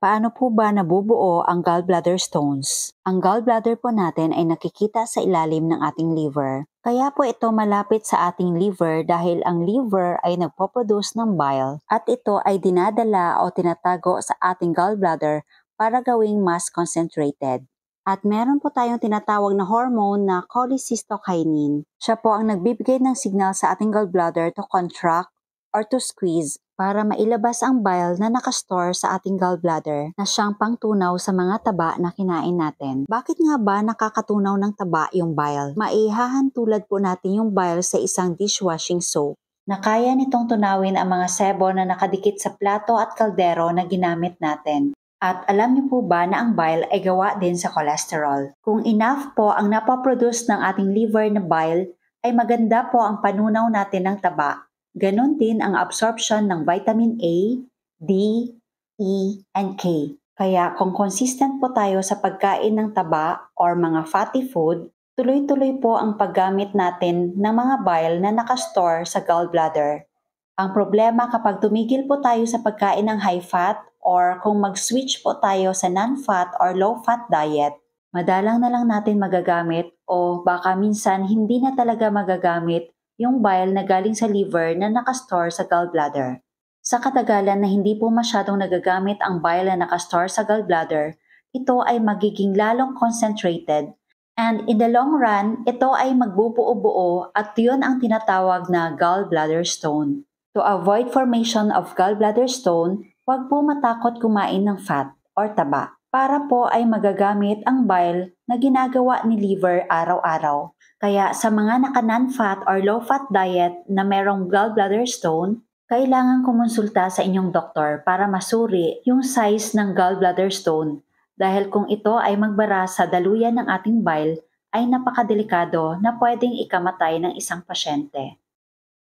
Paano po ba nabubuo ang gallbladder stones? Ang gallbladder po natin ay nakikita sa ilalim ng ating liver. Kaya po ito malapit sa ating liver dahil ang liver ay nagpo-produce ng bile at ito ay dinadala o tinatago sa ating gallbladder para gawing mas concentrated. At meron po tayong tinatawag na hormone na cholecystokinin. Siya po ang nagbibigay ng signal sa ating gallbladder to contract or to squeeze para mailabas ang bile na nakastore sa ating gallbladder na siyang pangtunaw sa mga taba na kinain natin. Bakit nga ba nakakatunaw ng taba yung bile? Maihahantulad po natin yung bile sa isang dishwashing soap na kaya nitong tunawin ang mga sebo na nakadikit sa plato at kaldero na ginamit natin. At alam niyo po ba na ang bile ay gawa din sa cholesterol? Kung enough po ang napoproduce ng ating liver na bile, ay maganda po ang panunaw natin ng taba. Ganon din ang absorption ng vitamin A, D, E, and K. Kaya kung consistent po tayo sa pagkain ng taba or mga fatty food, tuloy-tuloy po ang paggamit natin ng mga bile na nakastore sa gallbladder. Ang problema kapag tumigil po tayo sa pagkain ng high fat or kung mag-switch po tayo sa non-fat or low-fat diet, madalang na lang natin magagamit o baka minsan hindi na talaga magagamit yung bile na galing sa liver na nakastore sa gallbladder. Sa katagalan na hindi po masyadong nagagamit ang bile na nakastore sa gallbladder, ito ay magiging lalong concentrated and in the long run, ito ay magbubuo-buo at yun ang tinatawag na gallbladder stone. To avoid formation of gallbladder stone, huwag po matakot kumain ng fat or taba para po ay magagamit ang bile na ginagawa ni liver araw-araw. Kaya sa mga naka-non-fat or low-fat diet na merong gallbladder stone, kailangan kumonsulta sa inyong doktor para masuri yung size ng gallbladder stone dahil kung ito ay magbara sa daluyan ng ating bile ay napakadelikado na pwedeng ikamatay ng isang pasyente.